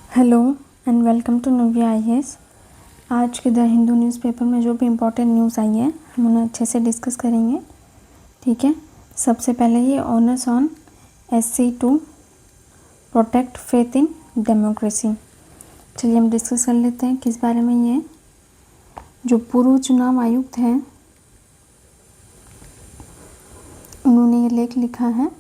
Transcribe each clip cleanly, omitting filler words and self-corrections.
Hello and welcome to Navya IAS. आज के the Hindu newspaper में जो भी इम्पोर्टेंट न्यूज़ आई है हम उन्हें अच्छे से डिस्कस करेंगे। ठीक है, सबसे पहले ये honours on SC to protect faith in democracy. चलिए हम डिस्कस कर लेते हैं किस बारे में। ये जो पूर्व चुनाव आयुक्त हैं उन्होंने ये लेख लिखा है,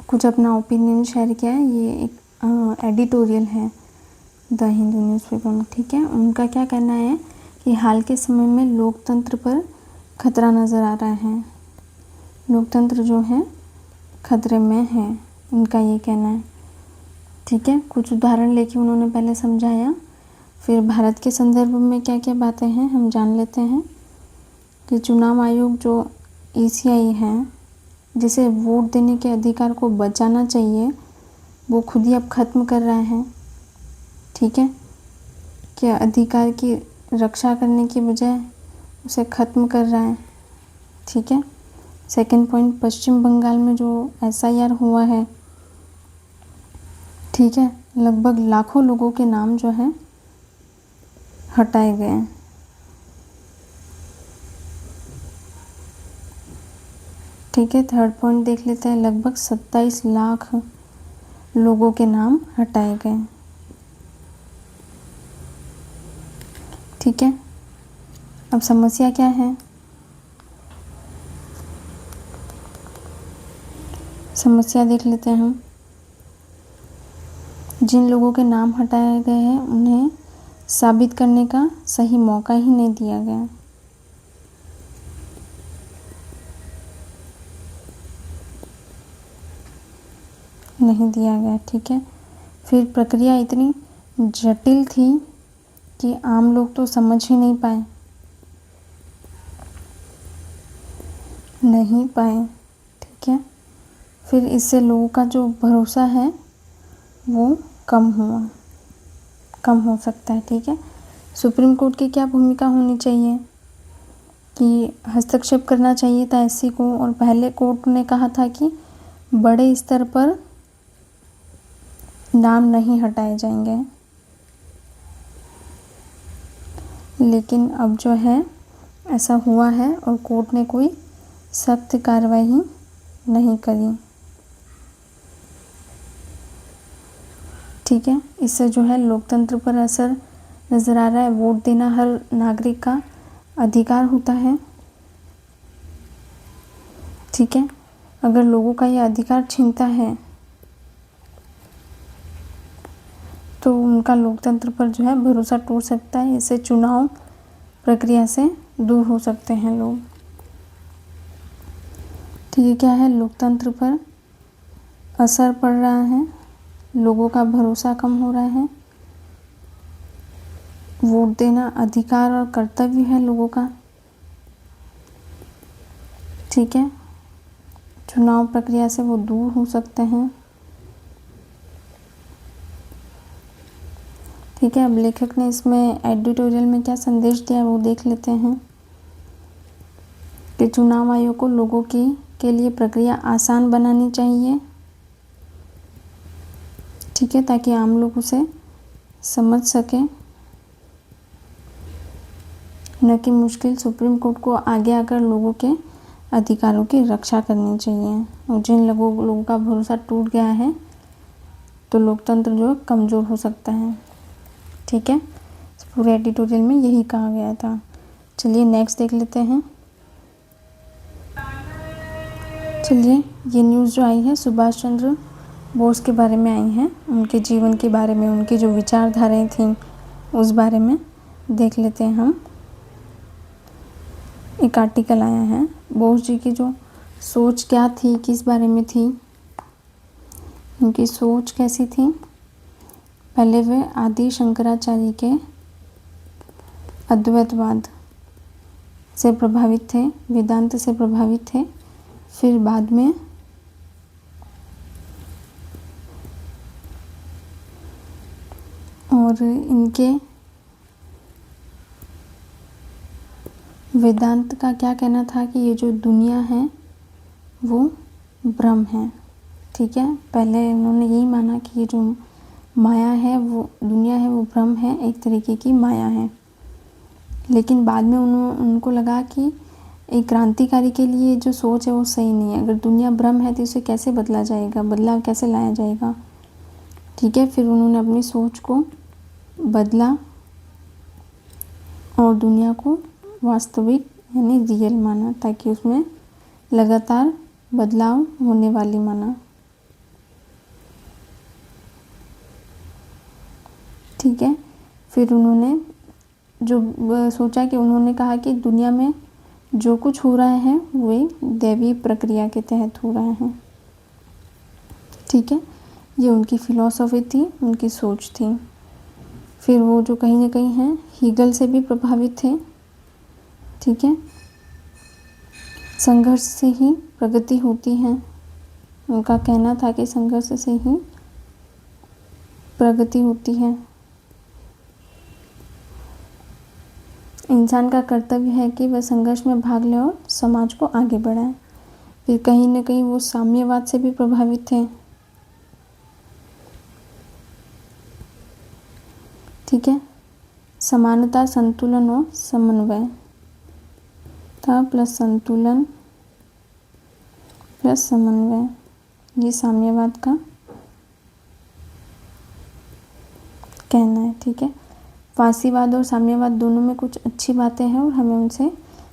कुछ अपना ओपिनियन शेयर किया है। ये एक एडिटोरियल है द हिंदू न्यूज़पेपर में। ठीक है, उनका क्या कहना है कि हाल के समय में लोकतंत्र पर खतरा नज़र आ रहा है। लोकतंत्र जो है खतरे में है, उनका ये कहना है। ठीक है, कुछ उदाहरण लेके उन्होंने पहले समझाया, फिर भारत के संदर्भ में क्या क्या बातें हैं हम जान लेते हैं। कि चुनाव आयोग जो ECI है, जिसे वोट देने के अधिकार को बचाना चाहिए, वो खुद ही अब ख़त्म कर रहा है। ठीक है, कि अधिकार की रक्षा करने की बजाय उसे ख़त्म कर रहा है। ठीक है, सेकंड पॉइंट, पश्चिम बंगाल में जो SIR हुआ है, ठीक है, लगभग लाखों लोगों के नाम जो है हटाए गए हैं। ठीक है, थर्ड पॉइंट देख लेते हैं, लगभग 27 लाख लोगों के नाम हटाए गए। ठीक है, अब समस्या क्या है। समस्या देख लेते हैं हम। जिन लोगों के नाम हटाए गए हैं उन्हें साबित करने का सही मौका ही नहीं दिया गया। नहीं दिया गया। ठीक है, फिर प्रक्रिया इतनी जटिल थी कि आम लोग तो समझ ही नहीं पाए। ठीक है, फिर इससे लोगों का जो भरोसा है वो कम हो सकता है। ठीक है, सुप्रीम कोर्ट की क्या भूमिका होनी चाहिए कि हस्तक्षेप करना चाहिए था SC को, और पहले कोर्ट ने कहा था कि बड़े स्तर पर नाम नहीं हटाए जाएंगे, लेकिन अब जो है ऐसा हुआ है और कोर्ट ने कोई सख्त कार्रवाई नहीं करी। ठीक है, इससे जो है लोकतंत्र पर असर नज़र आ रहा है। वोट देना हर नागरिक का अधिकार होता है। ठीक है, अगर लोगों का ये अधिकार छीनता है तो उनका लोकतंत्र पर जो है भरोसा टूट सकता है। इससे चुनाव प्रक्रिया से दूर हो सकते हैं लोग। ठीक है, क्या है, लोकतंत्र पर असर पड़ रहा है, लोगों का भरोसा कम हो रहा है। वोट देना अधिकार और कर्तव्य है लोगों का। ठीक है, चुनाव प्रक्रिया से वो दूर हो सकते हैं। ठीक है, अब लेखक ने इसमें एडिटोरियल में क्या संदेश दिया वो देख लेते हैं। कि चुनाव आयोग को लोगों के लिए प्रक्रिया आसान बनानी चाहिए। ठीक है, ताकि आम लोग उसे समझ सकें, न कि मुश्किल। सुप्रीम कोर्ट को आगे आकर लोगों के अधिकारों की रक्षा करनी चाहिए। और जिन लोगों का भरोसा टूट गया है तो लोकतंत्र जो कमज़ोर हो सकता है। ठीक है, इस पूरे एडिटोरियल में यही कहा गया था। चलिए नेक्स्ट देख लेते हैं। चलिए, ये न्यूज़ जो आई है सुभाष चंद्र बोस के बारे में आई है, उनके जीवन के बारे में, उनकी जो विचारधाराएं थीं उस बारे में देख लेते हैं हम। एक आर्टिकल आया है, बोस जी की जो सोच क्या थी, किस बारे में थी, उनकी सोच कैसी थी। पहले वे आदि शंकराचार्य के अद्वैतवाद से प्रभावित थे, वेदांत से प्रभावित थे। फिर बाद में और इनके वेदांत का क्या कहना था कि ये जो दुनिया है वो ब्रह्म है। ठीक है, पहले उन्होंने यही माना कि ये जो माया है वो, दुनिया है वो भ्रम है, एक तरीके की माया है। लेकिन बाद में उनको लगा कि एक क्रांतिकारी के लिए जो सोच है वो सही नहीं है। अगर दुनिया भ्रम है तो इसे कैसे बदला जाएगा, बदलाव कैसे लाया जाएगा। ठीक है, फिर उन्होंने अपनी सोच को बदला और दुनिया को वास्तविक यानी रियल माना, ताकि उसमें लगातार बदलाव होने वाली माना। ठीक है, फिर उन्होंने जो सोचा कि उन्होंने कहा कि दुनिया में जो कुछ हो रहा है वो एक दैवीय प्रक्रिया के तहत हो रहा है। ठीक है, ये उनकी फिलॉसफी थी, उनकी सोच थी। फिर वो जो कहीं ना कहीं हैं हीगल से भी प्रभावित थे। ठीक है, संघर्ष से ही प्रगति होती है, उनका कहना था कि संघर्ष से ही प्रगति होती है। इंसान का कर्तव्य है कि वह संघर्ष में भाग ले और समाज को आगे बढ़ाए। फिर कहीं न कहीं वो साम्यवाद से भी प्रभावित थे। ठीक है, समानता, संतुलन और समन्वय था प्लस संतुलन प्लस समन्वय, ये साम्यवाद का कहना है। ठीक है, फासीवाद और साम्यवाद दोनों में कुछ अच्छी बातें हैं और हमें उनसे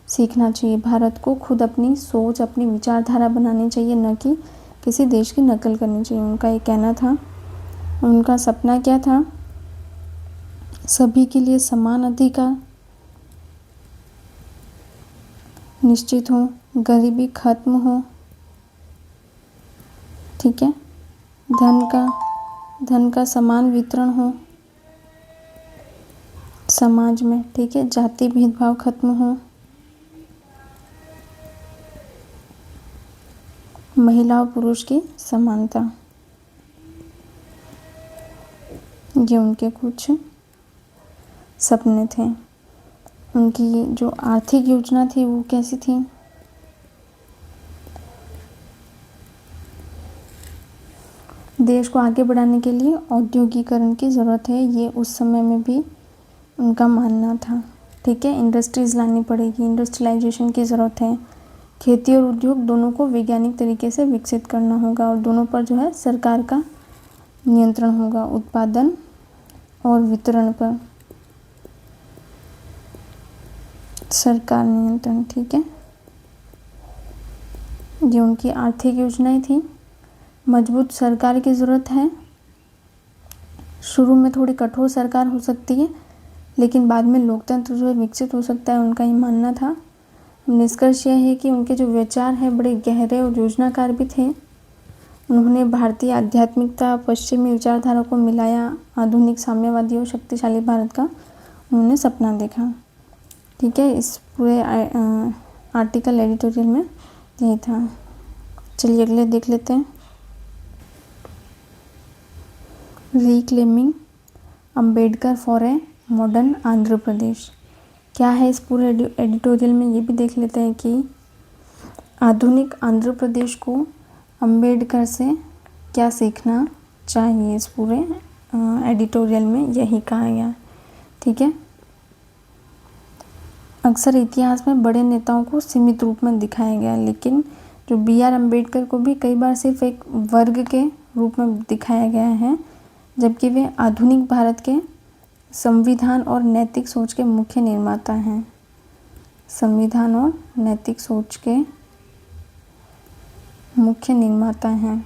सीखना चाहिए। भारत को खुद अपनी सोच, अपनी विचारधारा बनानी चाहिए, न कि किसी देश की नकल करनी चाहिए, उनका ये कहना था। उनका सपना क्या था? सभी के लिए समान अधिकार निश्चित हो, गरीबी खत्म हो। ठीक है, धन का समान वितरण हो समाज में। ठीक है, जाति भेदभाव खत्म हो, महिला और पुरुष की समानता। ये उनके कुछ सपने थे। उनकी जो आर्थिक योजना थी वो कैसी थी? देश को आगे बढ़ाने के लिए औद्योगिकरण की ज़रूरत है, ये उस समय में भी उनका मानना था। ठीक है, इंडस्ट्रीज़ लानी पड़ेगी, इंडस्ट्रियलाइजेशन की ज़रूरत है। खेती और उद्योग दोनों को वैज्ञानिक तरीके से विकसित करना होगा और दोनों पर जो है सरकार का नियंत्रण होगा, उत्पादन और वितरण पर सरकार नियंत्रण। ठीक है, ये उनकी आर्थिक योजनाएं थी। मजबूत सरकार की ज़रूरत है। शुरू में थोड़ी कठोर सरकार हो सकती है, लेकिन बाद में लोकतंत्र जो है विकसित हो सकता है, उनका ये मानना था। निष्कर्ष यह है कि उनके जो विचार हैं बड़े गहरे और योजनाकार भी थे। उन्होंने भारतीय आध्यात्मिकता, पश्चिमी विचारधारा को मिलाया, आधुनिक साम्यवादी और शक्तिशाली भारत का उन्होंने सपना देखा। ठीक है, इस पूरे आर्टिकल एडिटोरियल में यही था। चलिए अगले देख लेते हैं। Reclaiming Ambedkar for a modern Andhra Pradesh. क्या है इस पूरे एडिटोरियल में, ये भी देख लेते हैं कि आधुनिक आंध्र प्रदेश को अंबेडकर से क्या सीखना चाहिए। इस पूरे एडिटोरियल में यही कहा गया। ठीक है, अक्सर इतिहास में बड़े नेताओं को सीमित रूप में दिखाया गया, लेकिन जो B.R. अम्बेडकर को भी कई बार सिर्फ एक वर्ग के रूप में दिखाया गया है, जबकि वे आधुनिक भारत के संविधान और नैतिक सोच के मुख्य निर्माता हैं। संविधान और नैतिक सोच के मुख्य निर्माता हैं।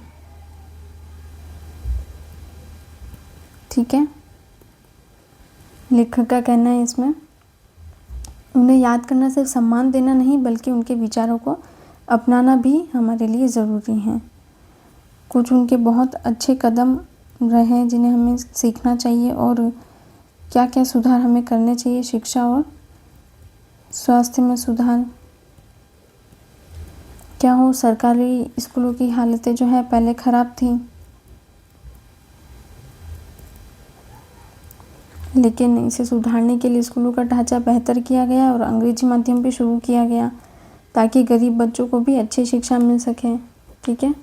ठीक है, लेखक का कहना है इसमें, उन्हें याद करना सिर्फ सम्मान देना नहीं, बल्कि उनके विचारों को अपनाना भी हमारे लिए ज़रूरी है। कुछ उनके बहुत अच्छे कदम रहे जिन्हें हमें सीखना चाहिए और क्या क्या सुधार हमें करने चाहिए। शिक्षा और स्वास्थ्य में सुधार। क्या हो, सरकारी स्कूलों की हालतें जो है पहले ख़राब थी, लेकिन इसे सुधारने के लिए स्कूलों का ढांचा बेहतर किया गया और अंग्रेजी माध्यम भी शुरू किया गया, ताकि गरीब बच्चों को भी अच्छी शिक्षा मिल सके। ठीक है,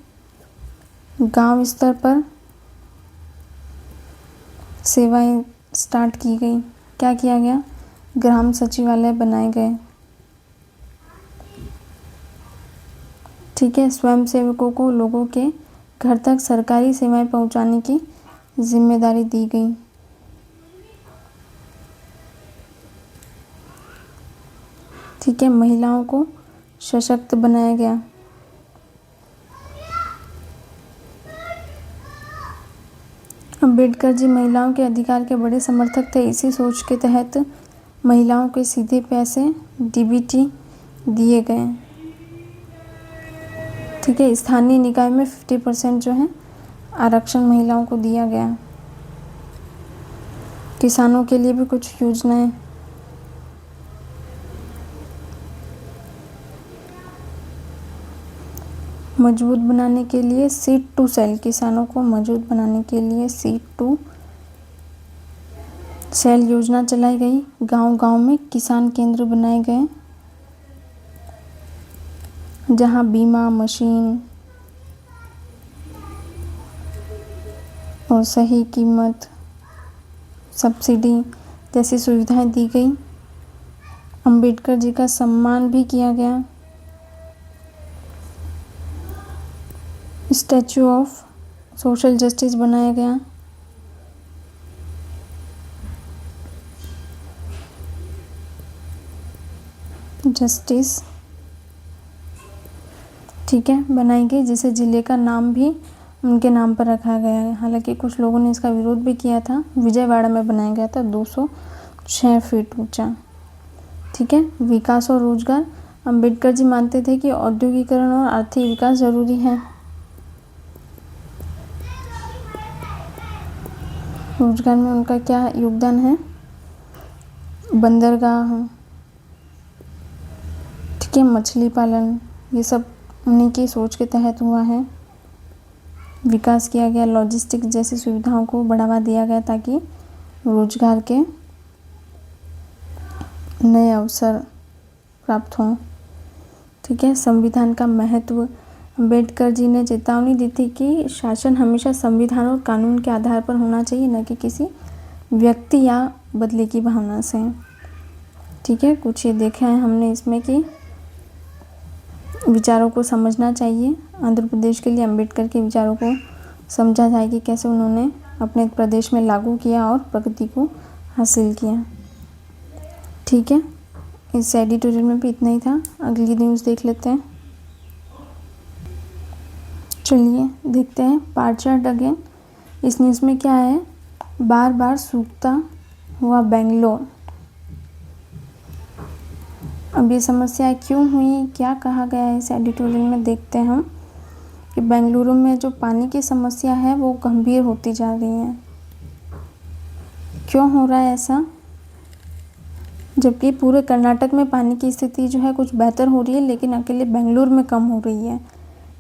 गांव स्तर पर सेवाएं स्टार्ट की गई। क्या किया गया? ग्राम सचिवालय बनाए गए। ठीक है, स्वयं सेवकों को लोगों के घर तक सरकारी सेवाएं पहुंचाने की जिम्मेदारी दी गई। ठीक है, महिलाओं को सशक्त बनाया गया। अम्बेडकर जी महिलाओं के अधिकार के बड़े समर्थक थे। इसी सोच के तहत महिलाओं के सीधे पैसे डीबीटी दिए गए। ठीक है, स्थानीय निकाय में 50% जो है आरक्षण महिलाओं को दिया गया। किसानों के लिए भी कुछ योजनाएं। मजबूत बनाने के लिए सीड टू सेल, किसानों को मजबूत बनाने के लिए सीड टू सेल योजना चलाई गई। गांव-गांव में किसान केंद्र बनाए गए जहां बीमा, मशीन और सही कीमत, सब्सिडी जैसी सुविधाएं दी गई। अंबेडकर जी का सम्मान भी किया गया। स्टैचू ऑफ सोशल जस्टिस बनाया गया। जस्टिस, ठीक है, बनाई गई, जिसे जिले का नाम भी उनके नाम पर रखा गया है। हालांकि कुछ लोगों ने इसका विरोध भी किया था। विजयवाड़ा में बनाया गया था, 206 फीट ऊंचा। ठीक है, विकास और रोजगार। अंबेडकर जी मानते थे कि औद्योगिकरण और आर्थिक विकास जरूरी है। रोजगार में उनका क्या योगदान है? बंदरगाह, ठीक है, मछली पालन, ये सब उन्हीं की सोच के तहत हुआ है। विकास किया गया, लॉजिस्टिक जैसी सुविधाओं को बढ़ावा दिया गया ताकि रोजगार के नए अवसर प्राप्त हों। ठीक है, संविधान का महत्व। अंबेडकर जी ने चेतावनी दी थी कि शासन हमेशा संविधान और कानून के आधार पर होना चाहिए, न कि किसी व्यक्ति या बदले की भावना से। ठीक है, कुछ ये देखा है हमने इसमें कि विचारों को समझना चाहिए। आंध्र प्रदेश के लिए अंबेडकर के विचारों को समझा जाए कि कैसे उन्होंने अपने प्रदेश में लागू किया और प्रगति को हासिल किया। ठीक है, इस एडिटोरियल में भी इतना ही था। अगली न्यूज़ देख लेते हैं। चलिए देखते हैं पार्ट चार्ट अगेन। इस न्यूज़ में क्या है? बार बार सूखता हुआ बेंगलोर। अब ये समस्या क्यों हुई, क्या कहा गया है इस एडिटोरियल में, देखते हैं हम कि बेंगलुरु में जो पानी की समस्या है वो गंभीर होती जा रही है। क्यों हो रहा है ऐसा? जबकि पूरे कर्नाटक में पानी की स्थिति जो है कुछ बेहतर हो रही है, लेकिन अकेले बेंगलुरु में कम हो रही है।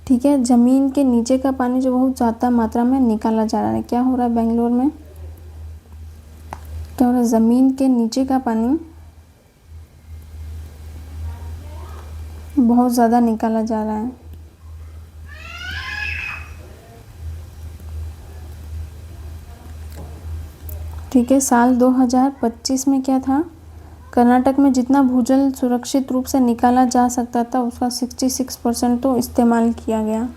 ठीक है, ज़मीन के नीचे का पानी जो बहुत ज़्यादा मात्रा में निकाला जा रहा है। क्या हो रहा है बेंगलुरु में? क्या हो रहा है? ज़मीन के नीचे का पानी बहुत ज़्यादा निकाला जा रहा है। ठीक है, साल 2025 में क्या था? कर्नाटक में जितना भूजल सुरक्षित रूप से निकाला जा सकता था उसका 66% तो इस्तेमाल किया गया,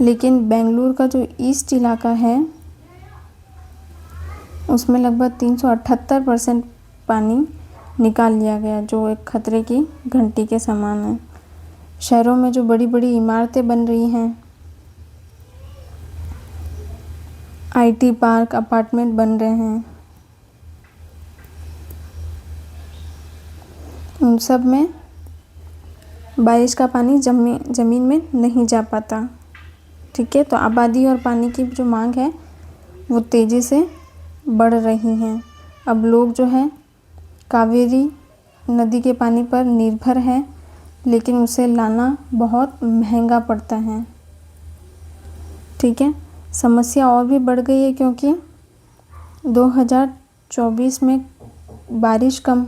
लेकिन बेंगलुरु का जो ईस्ट इलाका है उसमें लगभग 378% पानी निकाल लिया गया, जो एक खतरे की घंटी के समान है। शहरों में जो बड़ी बड़ी इमारतें बन रही हैं, आईटी पार्क, अपार्टमेंट बन रहे हैं, उन सब में बारिश का पानी ज़मीन में नहीं जा पाता। ठीक है, तो आबादी और पानी की जो मांग है वो तेज़ी से बढ़ रही हैं। अब लोग जो है कावेरी नदी के पानी पर निर्भर हैं, लेकिन उसे लाना बहुत महंगा पड़ता है। ठीक है, समस्या और भी बढ़ गई है क्योंकि 2024 में बारिश कम,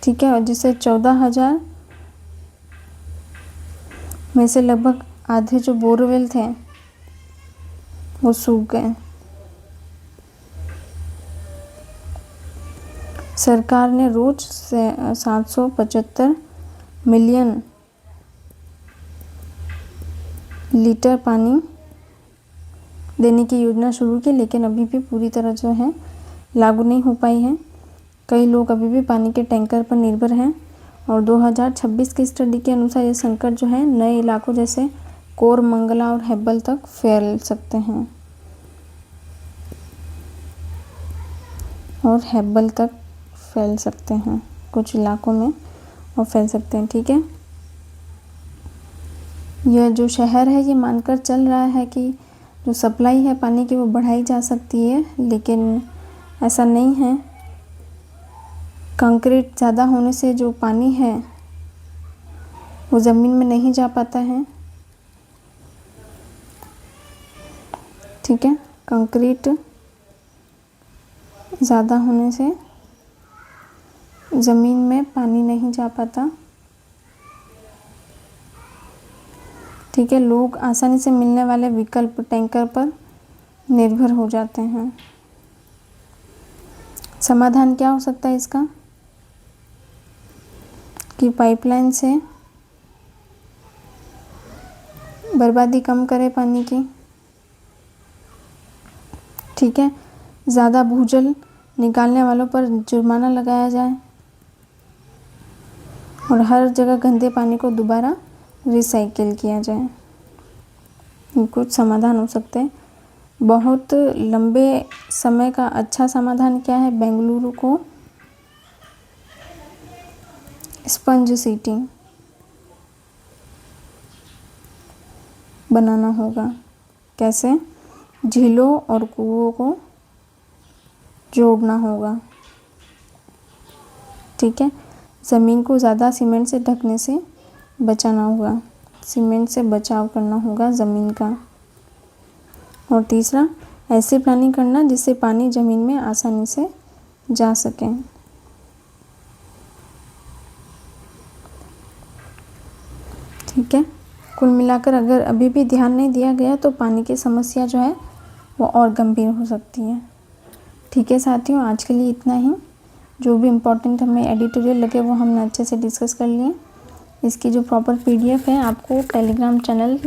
ठीक है, और जिससे 14,000 में से लगभग आधे जो बोरवेल थे वो सूख गए। सरकार ने रोज 775 मिलियन लीटर पानी देने की योजना शुरू की, लेकिन अभी भी पूरी तरह जो है लागू नहीं हो पाई है। कई लोग अभी भी पानी के टैंकर पर निर्भर हैं और 2026 की स्टडी के अनुसार ये संकट जो है नए इलाकों जैसे कोरमंगला और हेब्बल तक फैल सकते हैं कुछ इलाकों में और फैल सकते हैं। ठीक है, यह जो शहर है ये मानकर चल रहा है कि जो सप्लाई है पानी की वो बढ़ाई जा सकती है, लेकिन ऐसा नहीं है। कंक्रीट ज़्यादा होने से जो पानी है वो ज़मीन में नहीं जा पाता है। ठीक है, कंक्रीट ज़्यादा होने से ज़मीन में पानी नहीं जा पाता। ठीक है, लोग आसानी से मिलने वाले विकल्प टैंकर पर निर्भर हो जाते हैं। समाधान क्या हो सकता है इसका कि पाइपलाइन से बर्बादी कम करे पानी की। ठीक है, ज़्यादा भूजल निकालने वालों पर जुर्माना लगाया जाए और हर जगह गंदे पानी को दोबारा रिसाइकिल किया जाए। ये कुछ समाधान हो सकते हैं। बहुत लंबे समय का अच्छा समाधान क्या है? बेंगलुरु को स्पंज सिटी बनाना होगा। कैसे? झीलों और कुओं को जोड़ना होगा। ठीक है, ज़मीन को ज़्यादा सीमेंट से ढकने से बचाना होगा। सीमेंट से बचाव करना होगा ज़मीन का। और तीसरा, ऐसी प्लानिंग करना जिससे पानी ज़मीन में आसानी से जा सके। ठीक है, कुल मिलाकर अगर अभी भी ध्यान नहीं दिया गया तो पानी की समस्या जो है वो और गंभीर हो सकती है। ठीक है साथियों, आज के लिए इतना ही। जो भी इम्पोर्टेंट हमें एडिटोरियल लगे वो हमने अच्छे से डिस्कस कर लिए। इसकी जो प्रॉपर PDF है आपको टेलीग्राम चैनल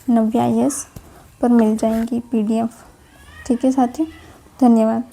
नव्या IAS पर मिल जाएंगी PDF। ठीक है साथियों, धन्यवाद।